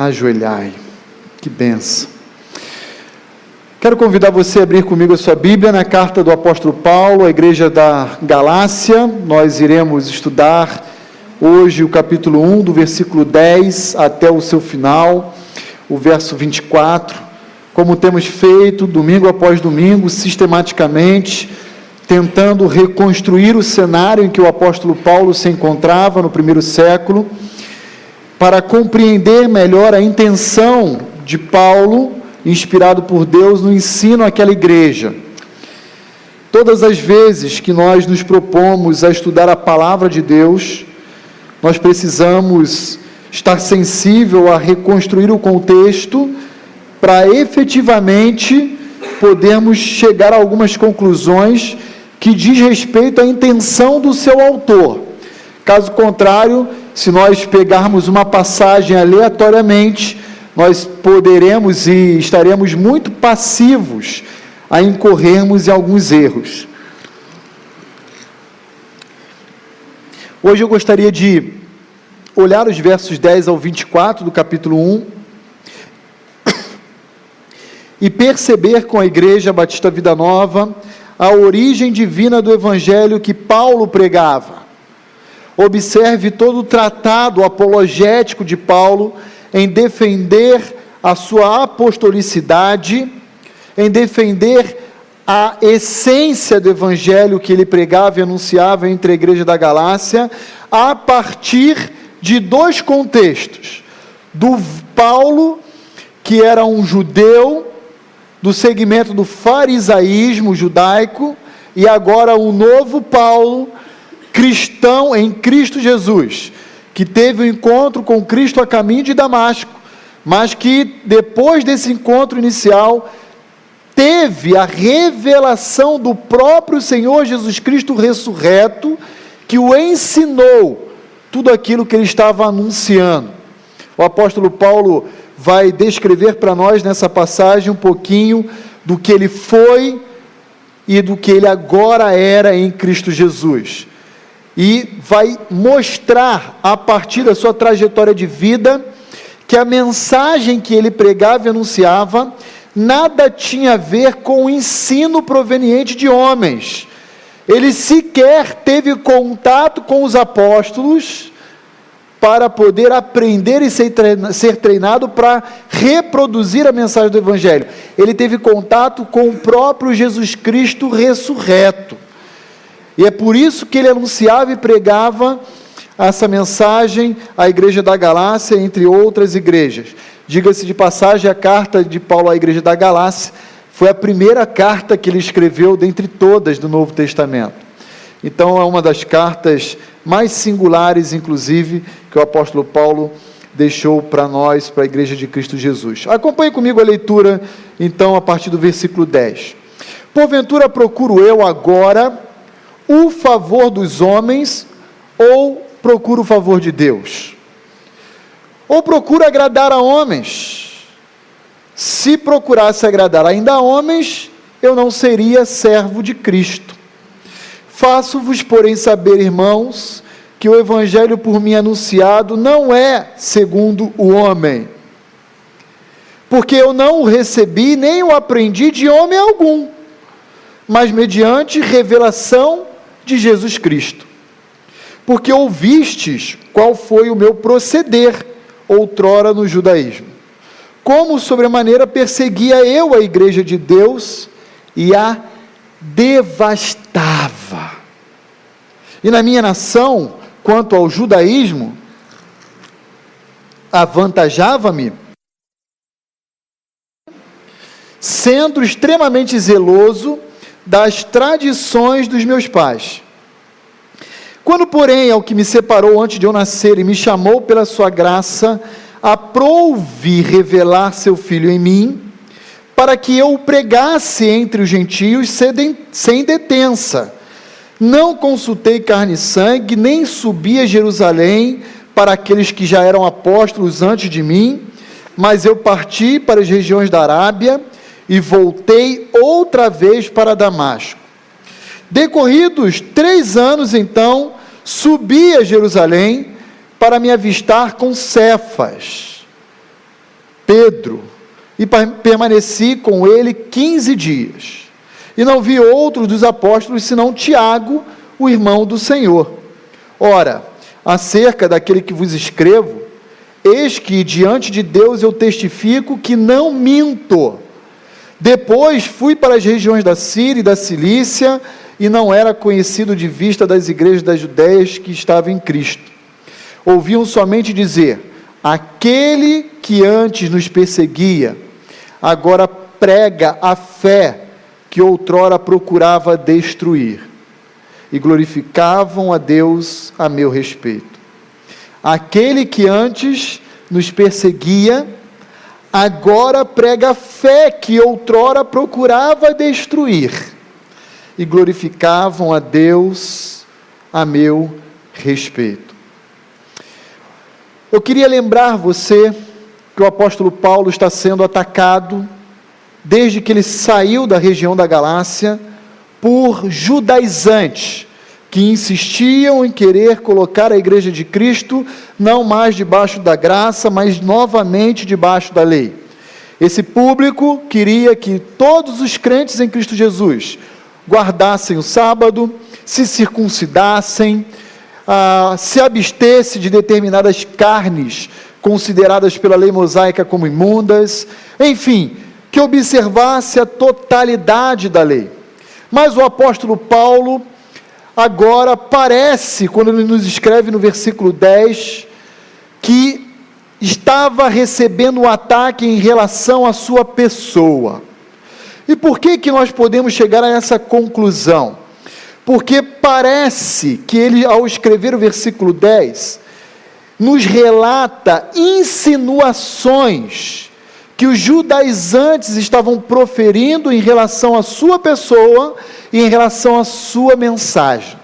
ajoelhai. Que bênção. Quero convidar você a abrir comigo a sua Bíblia na carta do apóstolo Paulo à igreja da Galácia. Nós iremos estudar hoje o capítulo 1, do versículo 10 até o seu final, o verso 24, como temos feito domingo após domingo, sistematicamente, tentando reconstruir o cenário em que o apóstolo Paulo se encontrava no primeiro século, para compreender melhor a intenção de Paulo, inspirado por Deus, no ensino àquela igreja. Todas as vezes que nós nos propomos a estudar a palavra de Deus, nós precisamos estar sensível a reconstruir o contexto para efetivamente podermos chegar a algumas conclusões que diz respeito à intenção do seu autor. Caso contrário, se nós pegarmos uma passagem aleatoriamente, nós poderemos e estaremos muito passivos a incorrermos em alguns erros. Hoje eu gostaria de olhar os versos 10 ao 24 do capítulo 1 e perceber com a Igreja Batista Vida Nova a origem divina do Evangelho que Paulo pregava. Observe todo o tratado apologético de Paulo em defender a sua apostolicidade, em defender a essência do Evangelho que ele pregava e anunciava entre a igreja da Galácia, a partir de dois contextos: do Paulo, que era um judeu, do segmento do farisaísmo judaico, e agora o novo Paulo, cristão em Cristo Jesus, que teve um encontro com Cristo a caminho de Damasco, mas que depois desse encontro inicial, teve a revelação do próprio Senhor Jesus Cristo ressurreto, que o ensinou tudo aquilo que ele estava anunciando. O apóstolo Paulo vai descrever para nós nessa passagem um pouquinho do que ele foi e do que ele agora era em Cristo Jesus. E vai mostrar, a partir da sua trajetória de vida, que a mensagem que ele pregava e anunciava nada tinha a ver com o ensino proveniente de homens. Ele sequer teve contato com os apóstolos para poder aprender e ser treinado para reproduzir a mensagem do Evangelho. Ele teve contato com o próprio Jesus Cristo ressurreto. E é por isso que ele anunciava e pregava essa mensagem à igreja da Galácia, entre outras igrejas. Diga-se de passagem, a carta de Paulo à igreja da Galácia foi a primeira carta que ele escreveu dentre todas do Novo Testamento. Então é uma das cartas mais singulares, inclusive, que o apóstolo Paulo deixou para nós, para a igreja de Cristo Jesus. Acompanhe comigo a leitura, então, a partir do versículo 10. Porventura procuro eu agora o favor dos homens, ou procuro o favor de Deus? Ou procuro agradar a homens? Se procurasse agradar ainda a homens, eu não seria servo de Cristo. Faço-vos, porém, saber, irmãos, que o Evangelho por mim anunciado não é segundo o homem, porque eu não o recebi, nem o aprendi de homem algum, mas mediante revelação de Jesus Cristo. Porque ouvistes qual foi o meu proceder outrora no judaísmo, como sobremaneira perseguia eu a igreja de Deus e a devastava. E na minha nação, quanto ao judaísmo, avantajava-me, sendo extremamente zeloso das tradições dos meus pais. Quando, porém, ao que me separou antes de eu nascer e me chamou pela sua graça, aprouve revelar seu Filho em mim, para que eu o pregasse entre os gentios sem detença. Não consultei carne e sangue, nem subi a Jerusalém para aqueles que já eram apóstolos antes de mim, mas eu parti para as regiões da Arábia e voltei outra vez para Damasco. Decorridos 3 anos, então, subi a Jerusalém para me avistar com Cefas, Pedro, e permaneci com ele 15 dias. E não vi outro dos apóstolos, senão Tiago, o irmão do Senhor. Ora, acerca daquele que vos escrevo, eis que diante de Deus eu testifico que não minto. Depois fui para as regiões da Síria e da Cilícia, e não era conhecido de vista das igrejas das Judéias que estavam em Cristo. Ouviam somente dizer: aquele que antes nos perseguia, agora prega a fé que outrora procurava destruir, e glorificavam a Deus a meu respeito. Aquele que antes nos perseguia, agora prega a fé que outrora procurava destruir, e glorificavam a Deus a meu respeito. Eu queria lembrar você que o apóstolo Paulo está sendo atacado, desde que ele saiu da região da Galácia, por judaizantes, que insistiam em querer colocar a igreja de Cristo, não mais debaixo da graça, mas novamente debaixo da lei. Esse público queria que todos os crentes em Cristo Jesus guardassem o sábado, se circuncidassem, se abstesse de determinadas carnes consideradas pela lei mosaica como imundas, enfim, que observasse a totalidade da lei. Mas o apóstolo Paulo, agora parece, quando ele nos escreve no versículo 10, que estava recebendo um ataque em relação à sua pessoa. E por que nós podemos chegar a essa conclusão? Porque parece que ele, ao escrever o versículo 10, nos relata insinuações que os judaizantes estavam proferindo em relação à sua pessoa e em relação à sua mensagem.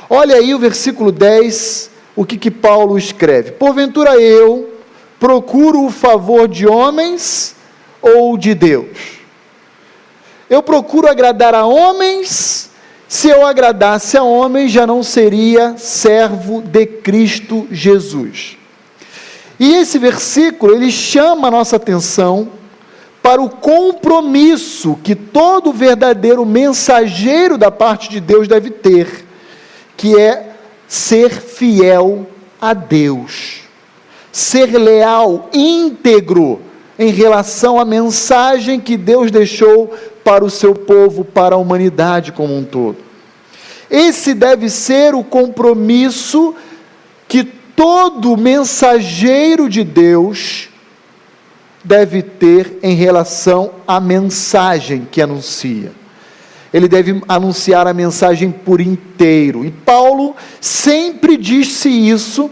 Olha aí o versículo 10, o que Paulo escreve: porventura eu procuro o favor de homens ou de Deus? Eu procuro agradar a homens. Se eu agradasse a homens, já não seria servo de Cristo Jesus. E esse versículo, ele chama a nossa atenção para o compromisso que todo verdadeiro mensageiro da parte de Deus deve ter, que é ser fiel a Deus, ser leal, íntegro, em relação à mensagem que Deus deixou para o seu povo, para a humanidade como um todo. Esse deve ser o compromisso que todo mensageiro de Deus deve ter em relação à mensagem que anuncia. Ele deve anunciar a mensagem por inteiro. E Paulo sempre disse isso,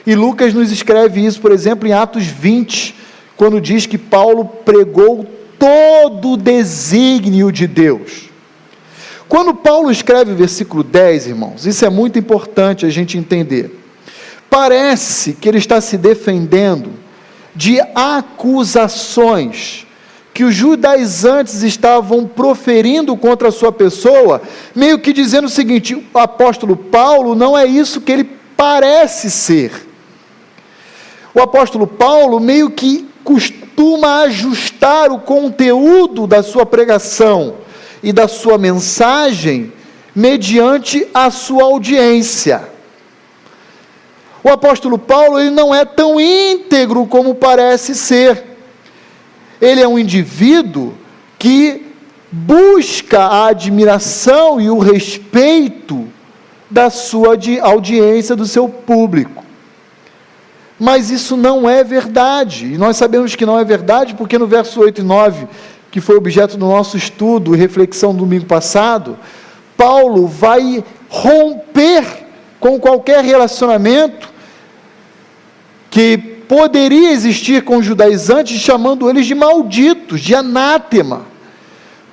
e Lucas nos escreve isso, por exemplo, em Atos 20, quando diz que Paulo pregou todo o desígnio de Deus. Quando Paulo escreve o versículo 10, irmãos, isso é muito importante a gente entender. Parece que ele está se defendendo de acusações que os judaizantes estavam proferindo contra a sua pessoa, meio que dizendo o seguinte: o apóstolo Paulo não é isso que ele parece ser. O apóstolo Paulo meio que costuma ajustar o conteúdo da sua pregação e da sua mensagem mediante a sua audiência. O apóstolo Paulo, ele não é tão íntegro como parece ser. Ele é um indivíduo que busca a admiração e o respeito da sua audiência, do seu público. Mas isso não é verdade, e nós sabemos que não é verdade, porque no verso 8 e 9, que foi objeto do nosso estudo e reflexão do domingo passado, Paulo vai romper com qualquer relacionamento que poderia existir com os judaizantes, chamando eles de malditos, de anátema.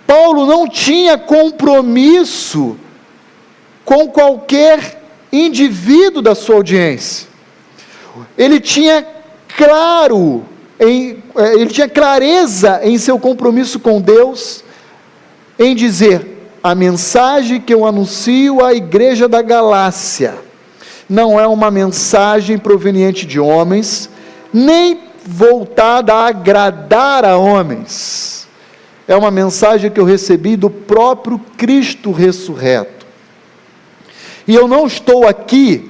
Paulo não tinha compromisso com qualquer indivíduo da sua audiência. Ele tinha clareza em seu compromisso com Deus, em dizer: a mensagem que eu anuncio à igreja da Galácia não é uma mensagem proveniente de homens, nem voltada a agradar a homens. É uma mensagem que eu recebi do próprio Cristo ressurreto. E eu não estou aqui,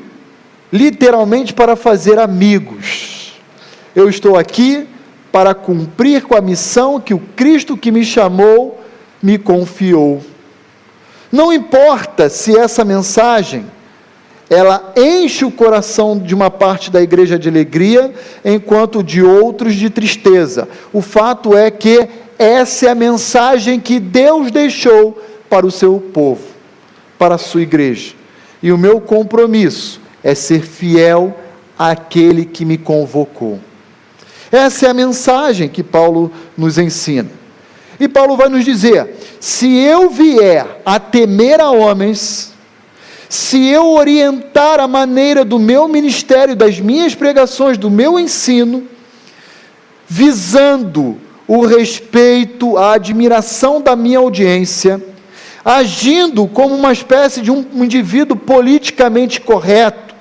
literalmente, para fazer amigos. Eu estou aqui para cumprir com a missão que o Cristo que me chamou me confiou. Não importa se essa mensagem, ela enche o coração de uma parte da igreja de alegria, enquanto de outros de tristeza. O fato é que essa é a mensagem que Deus deixou para o seu povo, para a sua igreja. E o meu compromisso é ser fiel àquele que me convocou. Essa é a mensagem que Paulo nos ensina. E Paulo vai nos dizer: se eu vier a temer a homens, se eu orientar a maneira do meu ministério, das minhas pregações, do meu ensino, visando o respeito, a admiração da minha audiência, agindo como uma espécie de um indivíduo politicamente correto,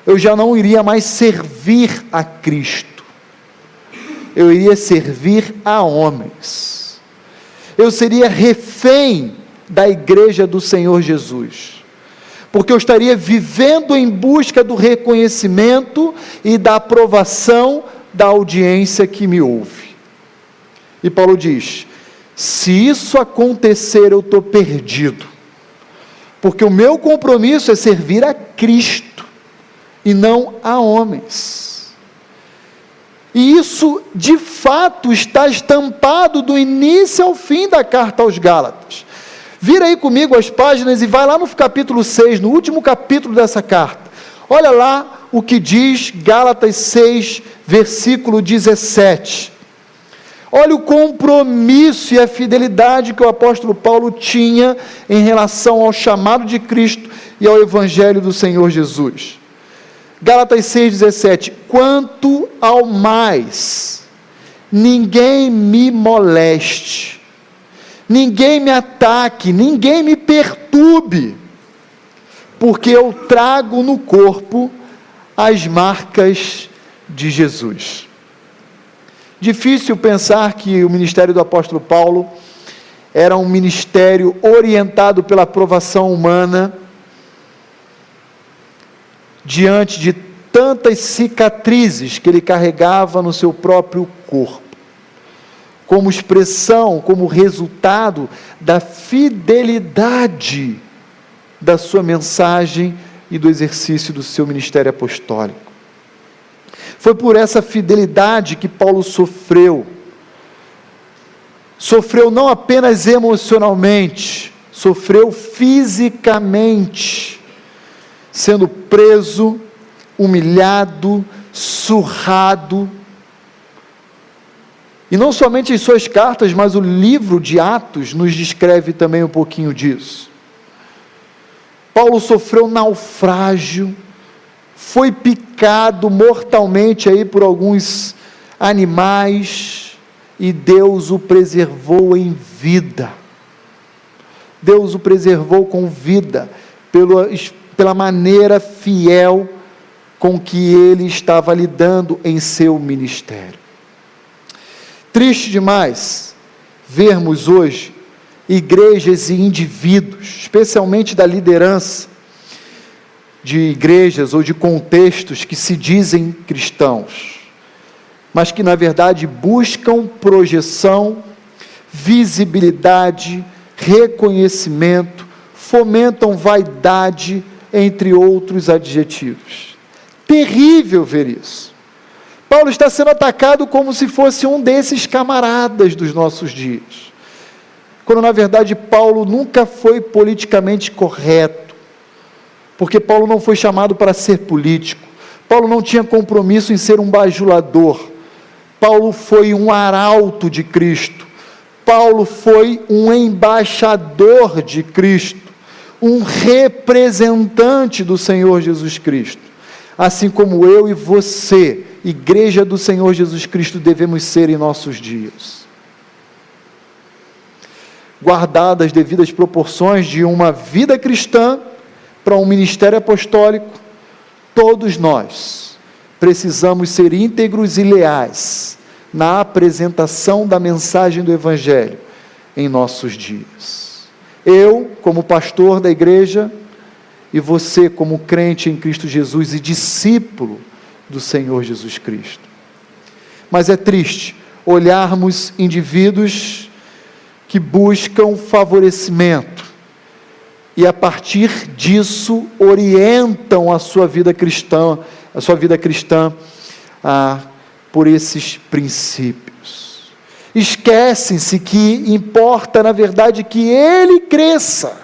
eu já não iria mais servir a Cristo. Eu iria servir a homens. Eu seria refém da igreja do Senhor Jesus, porque eu estaria vivendo em busca do reconhecimento e da aprovação da audiência que me ouve. E Paulo diz: se isso acontecer, eu estou perdido, porque o meu compromisso é servir a Cristo e não a homens. E isso, de fato, está estampado do início ao fim da carta aos Gálatas. Vira aí comigo as páginas e vai lá no capítulo 6, no último capítulo dessa carta. Olha lá o que diz Gálatas 6, versículo 17. Olha o compromisso e a fidelidade que o apóstolo Paulo tinha em relação ao chamado de Cristo e ao evangelho do Senhor Jesus. Gálatas 6,17, quanto ao mais, ninguém me moleste, ninguém me ataque, ninguém me perturbe, porque eu trago no corpo as marcas de Jesus. Difícil pensar que o ministério do apóstolo Paulo era um ministério orientado pela aprovação humana, diante de tantas cicatrizes que ele carregava no seu próprio corpo, como expressão, como resultado da fidelidade da sua mensagem e do exercício do seu ministério apostólico. Foi por essa fidelidade que Paulo sofreu não apenas emocionalmente, sofreu fisicamente, sendo preso, humilhado, surrado. E não somente em suas cartas, mas o livro de Atos nos descreve também um pouquinho disso. Paulo sofreu naufrágio, foi picado mortalmente aí por alguns animais, e Deus o preservou em vida. Deus o preservou com vida, pela maneira fiel com que ele estava lidando em seu ministério. Triste demais vermos hoje igrejas e indivíduos, especialmente da liderança de igrejas ou de contextos que se dizem cristãos, mas que na verdade buscam projeção, visibilidade, reconhecimento, fomentam vaidade, entre outros adjetivos. Terrível ver isso. Paulo está sendo atacado como se fosse um desses camaradas dos nossos dias, quando na verdade Paulo nunca foi politicamente correto, porque Paulo não foi chamado para ser político, Paulo não tinha compromisso em ser um bajulador, Paulo foi um arauto de Cristo, Paulo foi um embaixador de Cristo, um representante do Senhor Jesus Cristo, assim como eu e você, igreja do Senhor Jesus Cristo, devemos ser em nossos dias. Guardadas as devidas proporções de uma vida cristã para um ministério apostólico, todos nós precisamos ser íntegros e leais na apresentação da mensagem do Evangelho em nossos dias. Eu, como pastor da igreja, e você, como crente em Cristo Jesus e discípulo do Senhor Jesus Cristo. Mas é triste olharmos indivíduos que buscam favorecimento e a partir disso orientam a sua vida cristã, por esses princípios. Esquecem-se que importa, na verdade, que ele cresça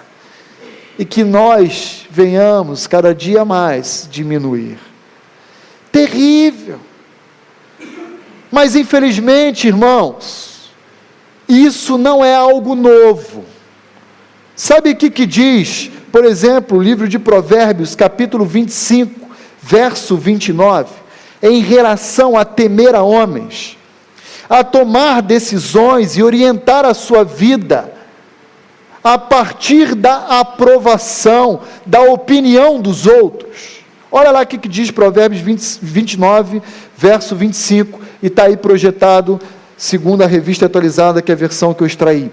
e que nós venhamos cada dia mais diminuir. Terrível. Mas infelizmente, irmãos, isso não é algo novo. Sabe o que diz, por exemplo, o livro de Provérbios, capítulo 25, verso 29, em relação a temer a homens, a tomar decisões e orientar a sua vida a partir da aprovação, da opinião dos outros. Olha lá o que diz Provérbios 29, verso 25, e está aí projetado, segundo a revista atualizada, que é a versão que eu extraí.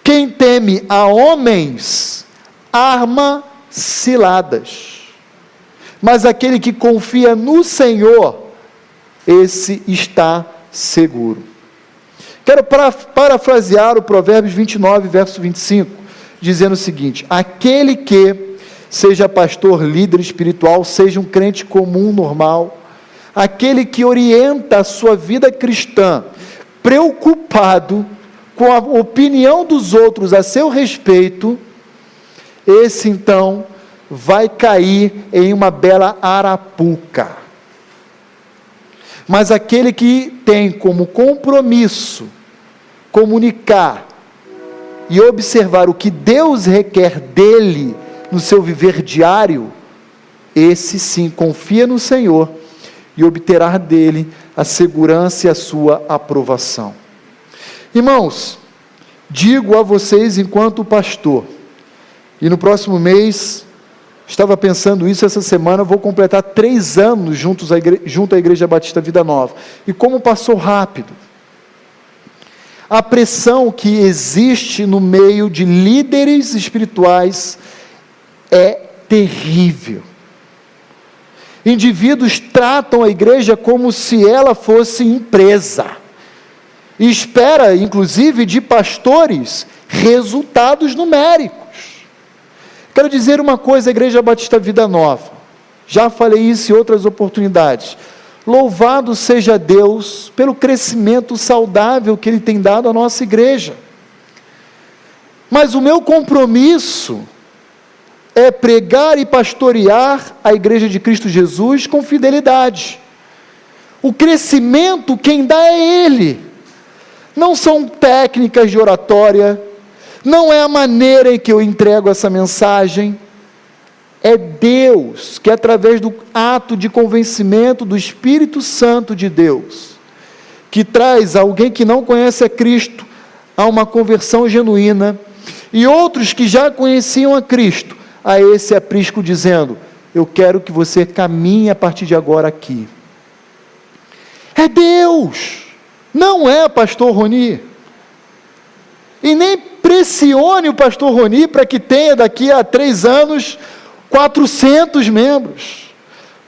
Quem teme a homens, arma ciladas, mas aquele que confia no Senhor, esse está seguro. Quero parafrasear o Provérbios 29, verso 25, dizendo o seguinte: aquele que seja pastor, líder espiritual, seja um crente comum, normal, aquele que orienta a sua vida cristã, preocupado com a opinião dos outros a seu respeito, esse então vai cair em uma bela arapuca. Mas aquele que tem como compromisso comunicar e observar o que Deus requer dele no seu viver diário, esse sim confia no Senhor e obterá dele a segurança e a sua aprovação. Irmãos, digo a vocês enquanto pastor, e no próximo mês, estava pensando isso essa semana, vou completar 3 anos junto à Igreja Batista Vida Nova, e como passou rápido. A pressão que existe no meio de líderes espirituais é terrível. Indivíduos tratam a igreja como se ela fosse empresa, e espera, inclusive, de pastores, resultados numéricos. Quero dizer uma coisa, a Igreja Batista Vida Nova, já falei isso em outras oportunidades, louvado seja Deus pelo crescimento saudável que Ele tem dado à nossa igreja, mas o meu compromisso é pregar e pastorear a Igreja de Cristo Jesus com fidelidade. O crescimento quem dá é Ele, não são técnicas de oratória, não é a maneira em que eu entrego essa mensagem, é Deus, que através do ato de convencimento do Espírito Santo de Deus, que traz alguém que não conhece a Cristo a uma conversão genuína, e outros que já conheciam a Cristo, a esse aprisco dizendo: eu quero que você caminhe a partir de agora aqui. É Deus, não é pastor Roni, e nem pressione o pastor Roni para que tenha daqui a 3 anos 400 membros,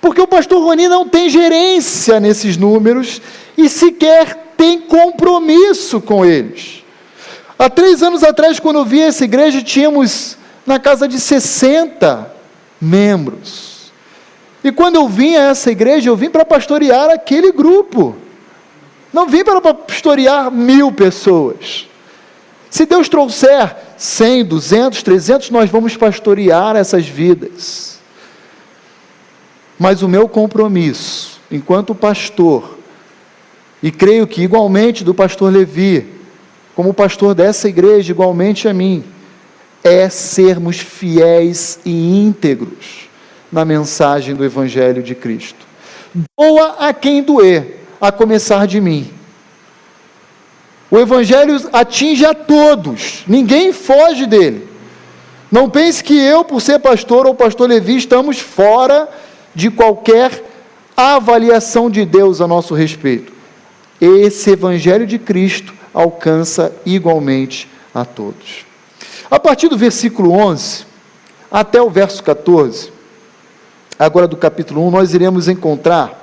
porque o pastor Roni não tem gerência nesses números, e sequer tem compromisso com eles. Há 3 anos atrás, quando eu vi essa igreja, tínhamos na casa de 60 membros, e quando eu vim a essa igreja, eu vim para pastorear aquele grupo, não vim para pastorear 1000 pessoas. Se Deus trouxer 100, 200, 300, nós vamos pastorear essas vidas. Mas o meu compromisso, enquanto pastor, e creio que igualmente do pastor Levi, como pastor dessa igreja, igualmente a mim, é sermos fiéis e íntegros na mensagem do Evangelho de Cristo. Doa a quem doer, a começar de mim. O Evangelho atinge a todos, ninguém foge dele. Não pense que eu, por ser pastor ou pastor Levi, estamos fora de qualquer a avaliação de Deus a nosso respeito. Esse Evangelho de Cristo alcança igualmente a todos. A partir do versículo 11 até o verso 14, agora do capítulo 1, nós iremos encontrar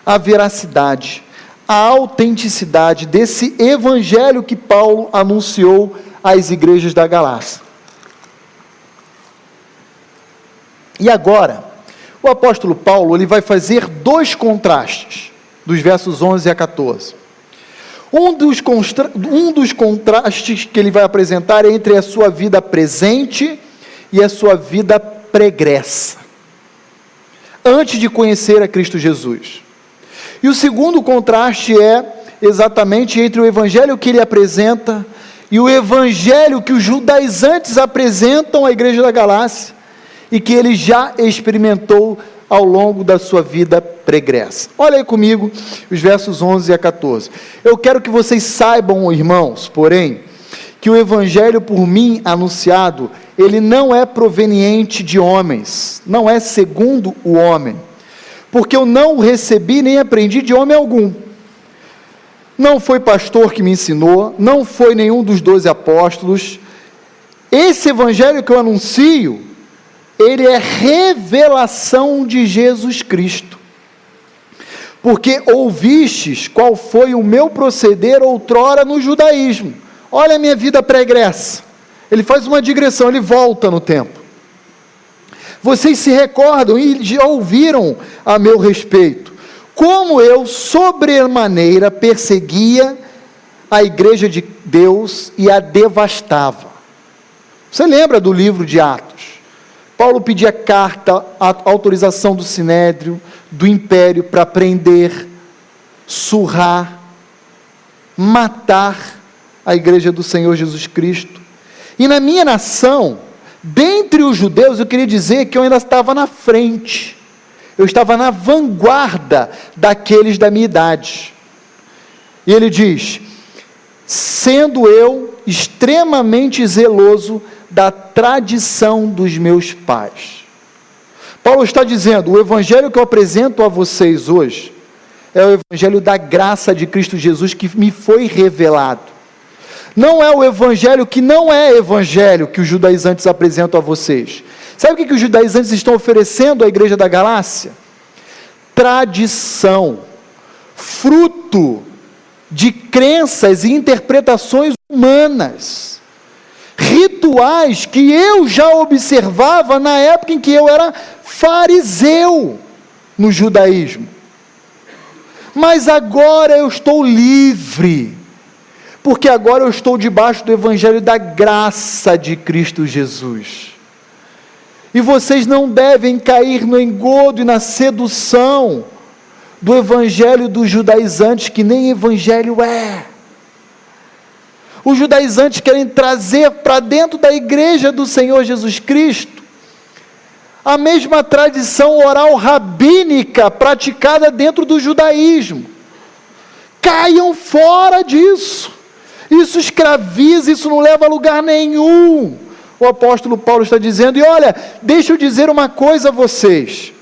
a veracidade, a autenticidade desse Evangelho que Paulo anunciou às igrejas da Galácia. E agora, o apóstolo Paulo ele vai fazer dois contrastes, dos versos 11 a 14. Um dos contrastes que ele vai apresentar é entre a sua vida presente e a sua vida pregressa, antes de conhecer a Cristo Jesus. E o segundo contraste é exatamente entre o evangelho que ele apresenta e o evangelho que os judaizantes apresentam à igreja da Galácia e que ele já experimentou ao longo da sua vida pregressa. Olha aí comigo os versos 11 a 14. Eu quero que vocês saibam, irmãos, porém, que o evangelho por mim anunciado, ele não é proveniente de homens, não é segundo o homem, porque eu não o recebi nem aprendi de homem algum. Não foi pastor que me ensinou, não foi nenhum dos 12 apóstolos. Esse evangelho que eu anuncio, ele é revelação de Jesus Cristo. Porque ouvistes qual foi o meu proceder outrora no judaísmo. Olha a minha vida pregressa. Ele faz uma digressão, ele volta no tempo. Vocês se recordam e já ouviram a meu respeito, como eu sobremaneira perseguia a igreja de Deus e a devastava. Você lembra do livro de Atos? Paulo pedia carta, a autorização do Sinédrio, do Império, para prender, surrar, matar a igreja do Senhor Jesus Cristo. E na minha nação, dentre os judeus, eu queria dizer que eu ainda estava na frente, eu estava na vanguarda daqueles da minha idade. E ele diz, sendo eu extremamente zeloso da tradição dos meus pais. Paulo está dizendo, o evangelho que eu apresento a vocês hoje, é o evangelho da graça de Cristo Jesus que me foi revelado. Não é o evangelho que não é evangelho que os judaizantes apresentam a vocês. Sabe o que os judaizantes estão oferecendo à igreja da Galácia? Tradição, fruto de crenças e interpretações humanas, rituais que eu já observava na época em que eu era fariseu no judaísmo. Mas agora eu estou livre, porque agora eu estou debaixo do evangelho da graça de Cristo Jesus. E vocês não devem cair no engodo e na sedução do evangelho dos judaizantes, que nem evangelho é. Os judaizantes querem trazer para dentro da igreja do Senhor Jesus Cristo a mesma tradição oral rabínica praticada dentro do judaísmo. Caiam fora disso. Isso escraviza, isso não leva a lugar nenhum. O apóstolo Paulo está dizendo, e olha, deixa eu dizer uma coisa a vocês.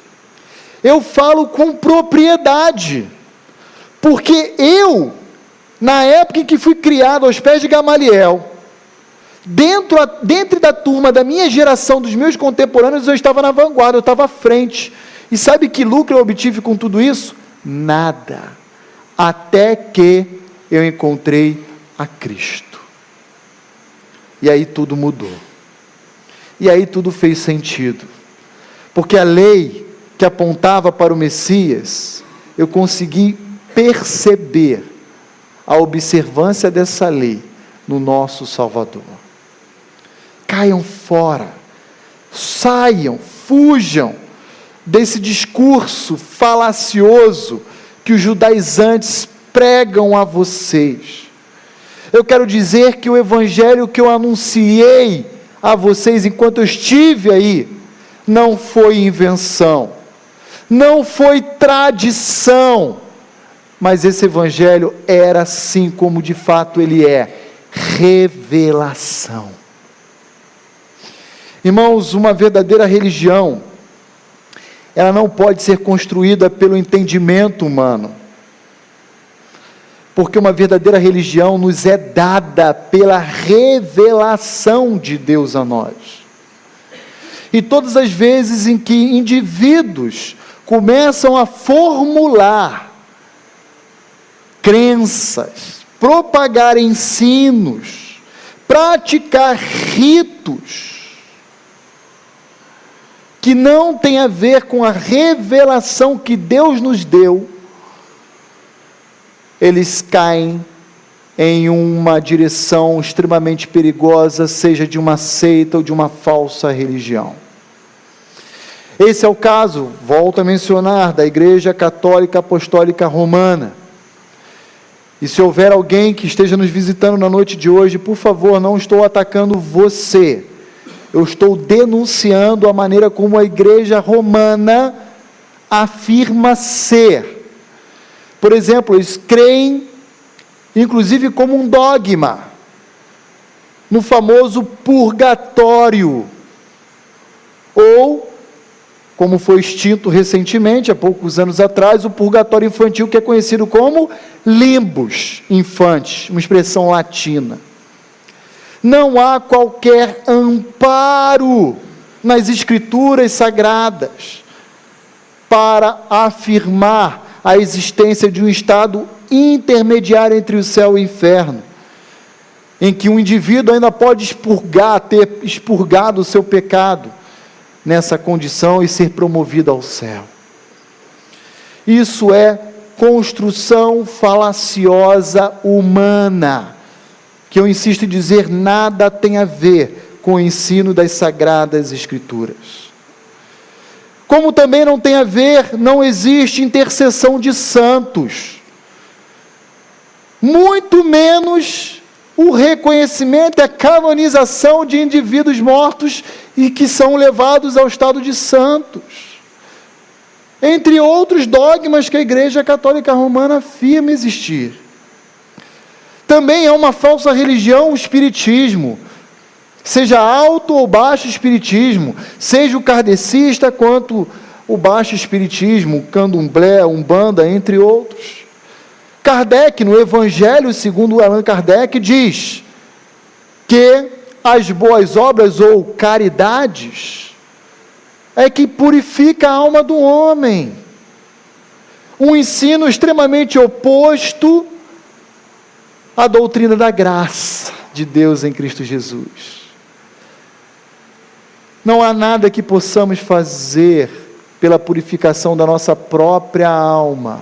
Eu falo com propriedade, porque eu, na época em que fui criado aos pés de Gamaliel, dentro da turma da minha geração, dos meus contemporâneos, eu estava na vanguarda, eu estava à frente. E sabe que lucro eu obtive com tudo isso? Nada. Até que eu encontrei a Cristo. E aí tudo mudou. E aí tudo fez sentido. Porque a lei que apontava para o Messias, eu consegui perceber a observância dessa lei no nosso Salvador. Caiam fora, saiam, fujam desse discurso falacioso que os judaizantes pregam a vocês. Eu quero dizer que o evangelho que eu anunciei a vocês enquanto eu estive aí, não foi invenção, não foi tradição, mas esse evangelho era assim como de fato ele é, revelação. Irmãos, uma verdadeira religião, ela não pode ser construída pelo entendimento humano, porque uma verdadeira religião nos é dada pela revelação de Deus a nós. E todas as vezes em que indivíduos começam a formular crenças, propagar ensinos, praticar ritos que não tem a ver com a revelação que Deus nos deu, eles caem em uma direção extremamente perigosa, seja de uma seita ou de uma falsa religião. Esse é o caso, volto a mencionar, da Igreja Católica Apostólica Romana. E se houver alguém que esteja nos visitando na noite de hoje, por favor, não estou atacando você. Eu estou denunciando a maneira como a Igreja Romana afirma ser. Por exemplo, eles creem, inclusive como um dogma, no famoso purgatório, ou, como foi extinto recentemente, há poucos anos atrás, o purgatório infantil, que é conhecido como limbus infantis, uma expressão latina. Não há qualquer amparo nas escrituras sagradas para afirmar a existência de um estado intermediário entre o céu e o inferno, em que um indivíduo ainda pode expurgar, ter expurgado o seu pecado nessa condição e ser promovido ao céu. Isso é construção falaciosa humana, que eu insisto em dizer, nada tem a ver com o ensino das Sagradas Escrituras. Como também não tem a ver, não existe intercessão de santos, muito menos o reconhecimento e a canonização de indivíduos mortos e que são levados ao estado de santos, entre outros dogmas que a Igreja Católica Romana afirma existir. Também é uma falsa religião o espiritismo, seja alto ou baixo espiritismo, seja o kardecista quanto o baixo espiritismo, candomblé, umbanda, entre outros. Kardec, no Evangelho segundo Allan Kardec, diz que as boas obras ou caridades é que purifica a alma do homem. Um ensino extremamente oposto à doutrina da graça de Deus em Cristo Jesus. Não há nada que possamos fazer pela purificação da nossa própria alma,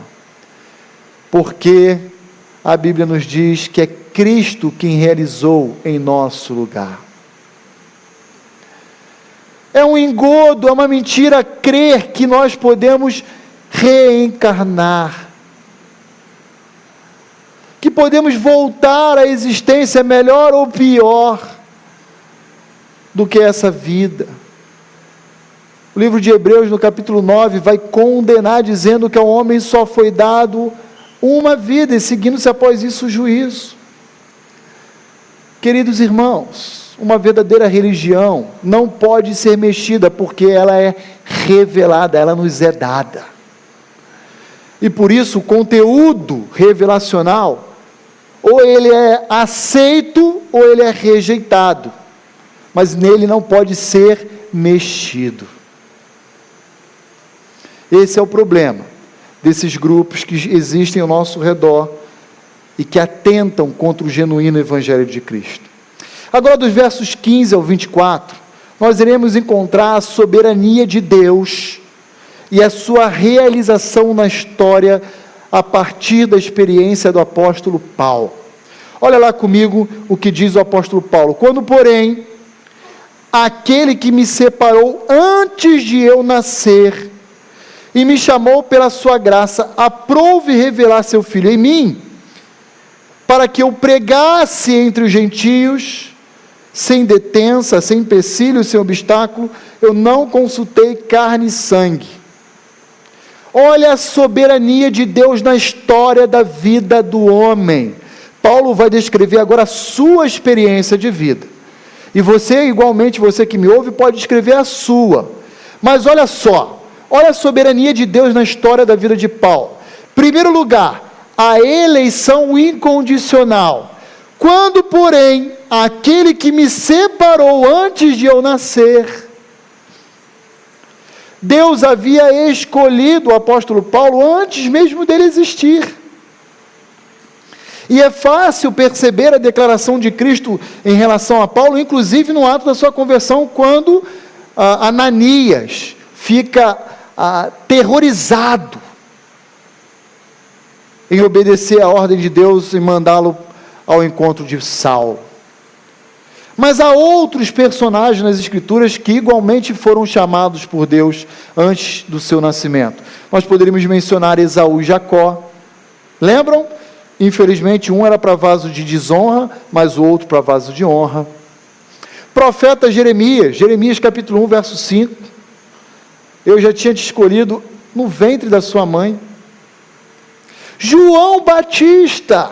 porque a Bíblia nos diz que é Cristo quem realizou em nosso lugar. É um engodo, é uma mentira crer que nós podemos reencarnar, que podemos voltar à existência melhor ou pior do que essa vida. O livro de Hebreus, no capítulo 9, vai condenar, dizendo que ao homem só foi dado uma vida, e seguindo-se após isso o juízo. Queridos irmãos, uma verdadeira religião não pode ser mexida, porque ela é revelada, ela nos é dada. E por isso o conteúdo revelacional, ou ele é aceito, ou ele é rejeitado, mas nele não pode ser mexido. Esse é o problema desses grupos que existem ao nosso redor e que atentam contra o genuíno Evangelho de Cristo. Agora, dos versos 15 ao 24, nós iremos encontrar a soberania de Deus e a sua realização na história a partir da experiência do apóstolo Paulo. Olha lá comigo o que diz o apóstolo Paulo. Quando, porém, aquele que me separou antes de eu nascer e me chamou pela sua graça, aprouve revelar seu Filho em mim, para que eu pregasse entre os gentios, sem detença, sem empecilho, sem obstáculo, eu não consultei carne e sangue. Olha a soberania de Deus na história da vida do homem. Paulo vai descrever agora a sua experiência de vida. E você, igualmente, você que me ouve, pode descrever a sua. Mas olha só, Olha a soberania de Deus na história da vida de Paulo. Primeiro lugar, a eleição incondicional. Quando, porém, aquele que me separou antes de eu nascer, Deus havia escolhido o apóstolo Paulo antes mesmo dele existir. E é fácil perceber a declaração de Cristo em relação a Paulo, inclusive no ato da sua conversão, quando Ananias fica aterrorizado em obedecer à ordem de Deus e mandá-lo ao encontro de Saulo. Mas há outros personagens nas Escrituras que igualmente foram chamados por Deus antes do seu nascimento. Nós poderíamos mencionar Esaú e Jacó. Lembram? Infelizmente, um era para vaso de desonra, mas o outro para vaso de honra. Profeta Jeremias capítulo 1, verso 5. Eu já tinha te escolhido no ventre da sua mãe. João Batista,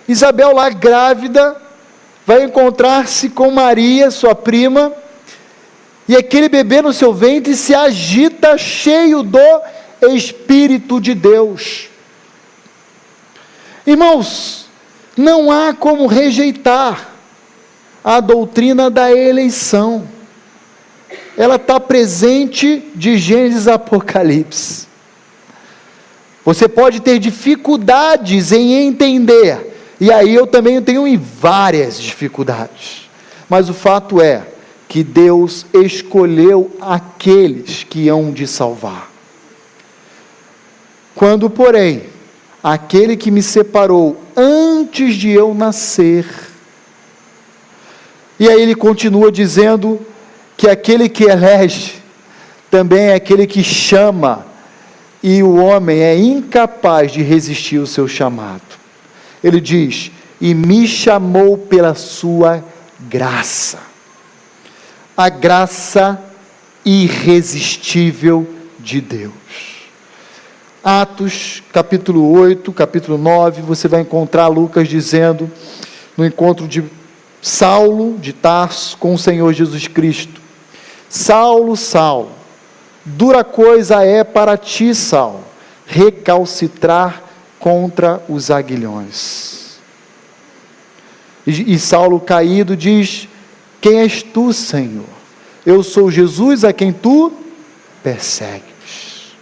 Isabel lá grávida, vai encontrar-se com Maria, sua prima, e aquele bebê no seu ventre se agita cheio do Espírito de Deus. Irmãos, não há como rejeitar a doutrina da eleição. Ela está presente de Gênesis a Apocalipse. Você pode ter dificuldades em entender, e aí eu também tenho várias dificuldades, mas o fato é que Deus escolheu aqueles que hão de salvar. Quando, porém, aquele que me separou antes de eu nascer, e aí ele continua dizendo que aquele que elege também é aquele que chama, e o homem é incapaz de resistir ao seu chamado. Ele diz: e me chamou pela sua graça, a graça irresistível de Deus. Atos capítulo 8, capítulo 9, você vai encontrar Lucas dizendo, no encontro de Saulo de Tarso com o Senhor Jesus Cristo: Saulo, Saulo, dura coisa é para ti, Saulo, recalcitrar contra os aguilhões. E Saulo caído diz: quem és tu, Senhor? Eu sou Jesus a quem tu persegues.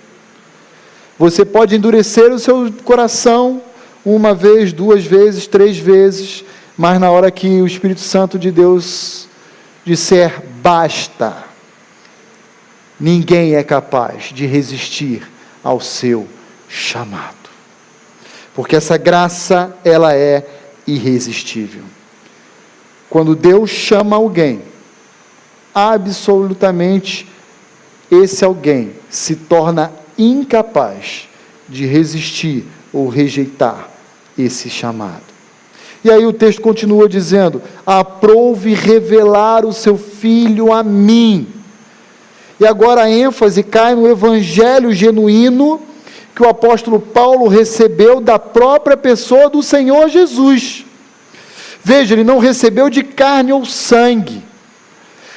Você pode endurecer o seu coração uma vez, duas vezes, três vezes, mas na hora que o Espírito Santo de Deus disser basta, ninguém é capaz de resistir ao seu chamado. Porque essa graça, ela é irresistível. Quando Deus chama alguém, absolutamente esse alguém se torna incapaz de resistir ou rejeitar esse chamado. E aí o texto continua dizendo: aprouve revelar o seu Filho a mim. E agora a ênfase cai no evangelho genuíno que o apóstolo Paulo recebeu da própria pessoa do Senhor Jesus. Veja, ele não recebeu de carne ou sangue,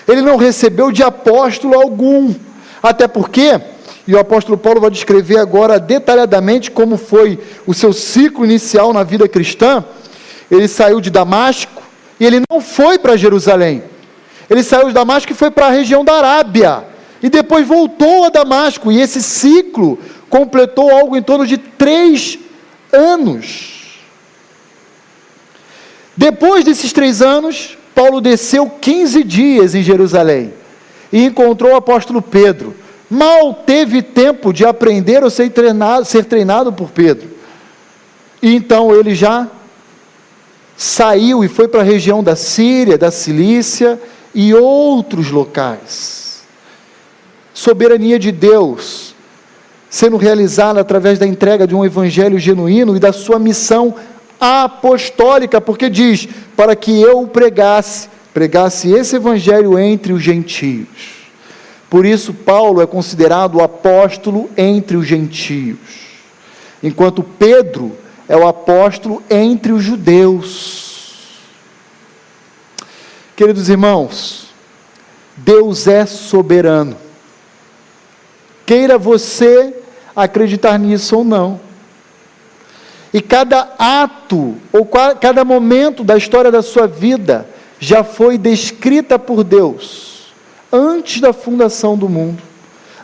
ele não recebeu de apóstolo algum, até porque, e o apóstolo Paulo vai descrever agora detalhadamente como foi o seu ciclo inicial na vida cristã. Ele saiu de Damasco, e ele não foi para Jerusalém, ele saiu de Damasco e foi para a região da Arábia, e depois voltou a Damasco, e esse ciclo completou algo em torno de 3 anos. Depois desses 3 anos, Paulo desceu 15 dias em Jerusalém, e encontrou o apóstolo Pedro. Mal teve tempo de aprender ou ser treinado por Pedro, e então ele já saiu e foi para a região da Síria, da Cilícia e outros locais. Soberania de Deus sendo realizada através da entrega de um evangelho genuíno e da sua missão apostólica, porque diz, para que eu pregasse esse evangelho entre os gentios. Por isso Paulo é considerado o apóstolo entre os gentios, enquanto Pedro é o apóstolo entre os judeus. Queridos irmãos, Deus é soberano. queira você acreditar nisso ou não. E cada ato, ou cada momento da história da sua vida, já foi descrita por Deus, antes da fundação do mundo,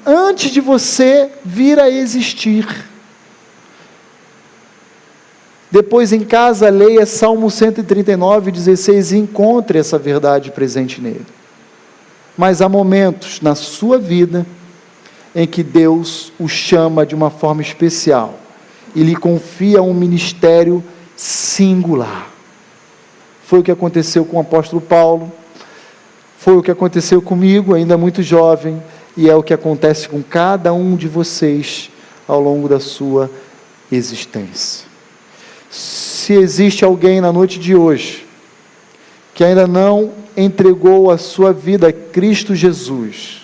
antes de você vir a existir. Depois em casa, leia Salmo 139, 16, e encontre essa verdade presente nele. Mas há momentos na sua vida, em que Deus o chama de uma forma especial, e lhe confia um ministério singular. Foi o que aconteceu com o apóstolo Paulo, foi o que aconteceu comigo, ainda muito jovem, e é o que acontece com cada um de vocês ao longo da sua existência. Se existe alguém na noite de hoje, que ainda não entregou a sua vida a Cristo Jesus,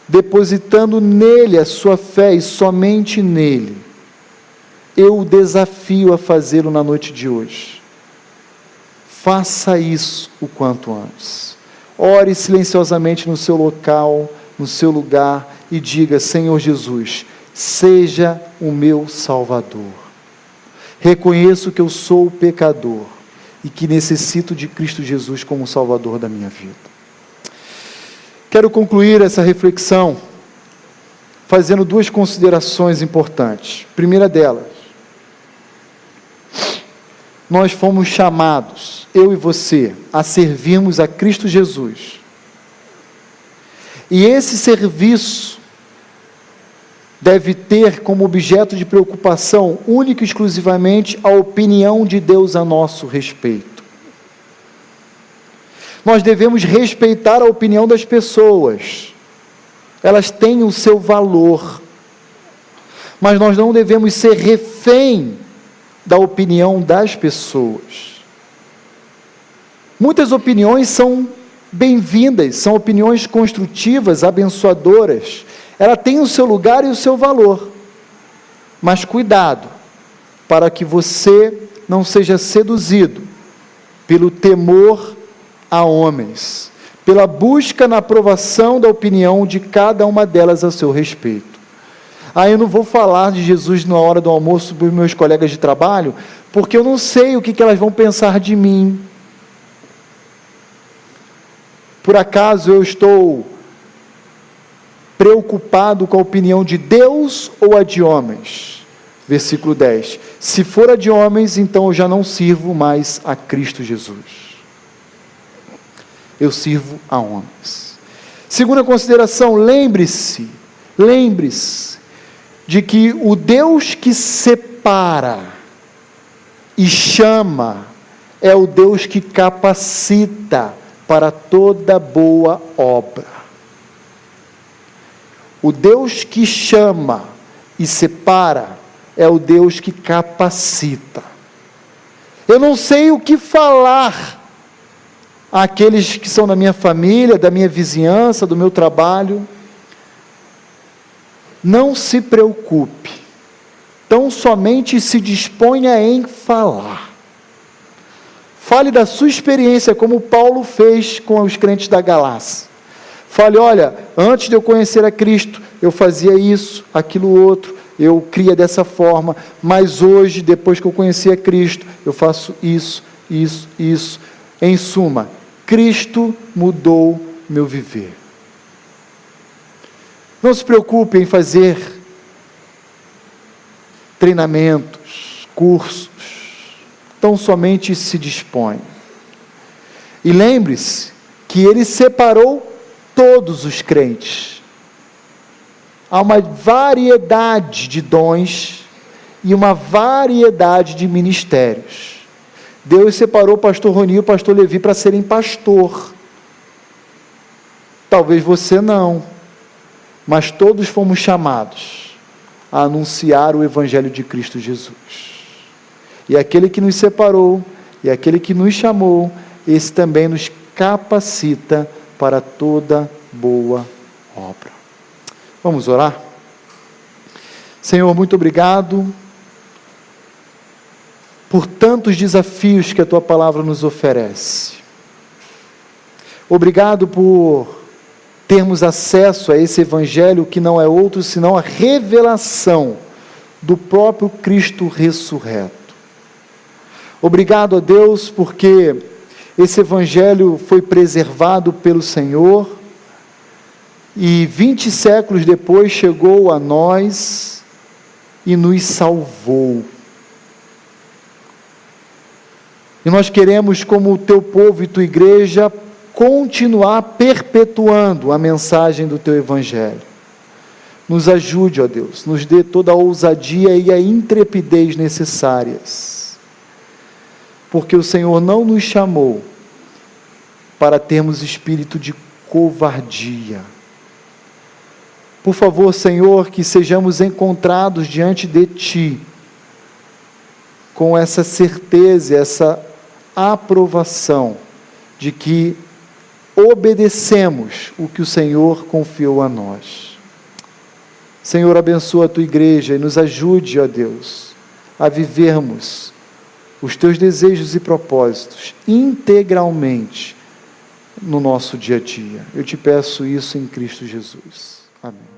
depositando nele a sua fé e somente nele, eu o desafio a fazê-lo na noite de hoje. Faça isso o quanto antes. Ore silenciosamente no seu local, no seu lugar, e diga: Senhor Jesus, seja o meu Salvador. Reconheço que eu sou pecador e que necessito de Cristo Jesus como Salvador da minha vida. Quero concluir essa reflexão fazendo duas considerações importantes. Primeira delas, nós fomos chamados, eu e você, a servirmos a Cristo Jesus. E esse serviço deve ter como objeto de preocupação única e exclusivamente a opinião de Deus a nosso respeito. Nós devemos respeitar a opinião das pessoas, elas têm o seu valor, mas nós não devemos ser refém da opinião das pessoas. Muitas opiniões são bem-vindas, são opiniões construtivas, abençoadoras, ela tem o seu lugar e o seu valor, mas cuidado, para que você não seja seduzido pelo temor a homens, pela busca na aprovação da opinião de cada uma delas a seu respeito. Eu não vou falar de Jesus na hora do almoço para os meus colegas de trabalho, porque eu não sei o que elas vão pensar de mim. Por acaso eu estou preocupado com a opinião de Deus ou a de homens? Versículo 10. Se for a de homens, então eu já não sirvo mais a Cristo Jesus. Eu sirvo a homens. Segunda consideração, lembre-se de que o Deus que separa e chama é o Deus que capacita para toda boa obra. O Deus que chama e separa é o Deus que capacita. Eu não sei o que falar àqueles que são da minha família, da minha vizinhança, do meu trabalho. Não se preocupe, tão somente se disponha em falar. Fale da sua experiência, como Paulo fez com os crentes da Galácia. Fale: olha, antes de eu conhecer a Cristo, eu fazia isso, aquilo outro, eu cria dessa forma, mas hoje, depois que eu conheci a Cristo, eu faço isso. Em suma, Cristo mudou meu viver. Não se preocupe em fazer treinamentos, cursos, tão somente se dispõe. E lembre-se que Ele separou todos os crentes. Há uma variedade de dons e uma variedade de ministérios. Deus separou o pastor Roni e o pastor Levi para serem pastor. Talvez você não, mas todos fomos chamados a anunciar o Evangelho de Cristo Jesus. E aquele que nos separou, e aquele que nos chamou, esse também nos capacita para toda boa obra. Vamos orar? Senhor, muito obrigado por tantos desafios que a Tua palavra nos oferece. Obrigado por termos acesso a esse Evangelho que não é outro senão a revelação do próprio Cristo ressurreto. Obrigado a Deus porque esse Evangelho foi preservado pelo Senhor e 20 séculos depois chegou a nós e nos salvou. E nós queremos, como teu povo e tua igreja, continuar perpetuando a mensagem do teu Evangelho. Nos ajude, ó Deus, nos dê toda a ousadia e a intrepidez necessárias, porque o Senhor não nos chamou para termos espírito de covardia. Por favor, Senhor, que sejamos encontrados diante de Ti, com essa certeza, essa aprovação de que obedecemos o que o Senhor confiou a nós. Senhor, abençoa a Tua igreja e nos ajude, ó Deus, a vivermos os Teus desejos e propósitos integralmente no nosso dia a dia. Eu te peço isso em Cristo Jesus. Amém.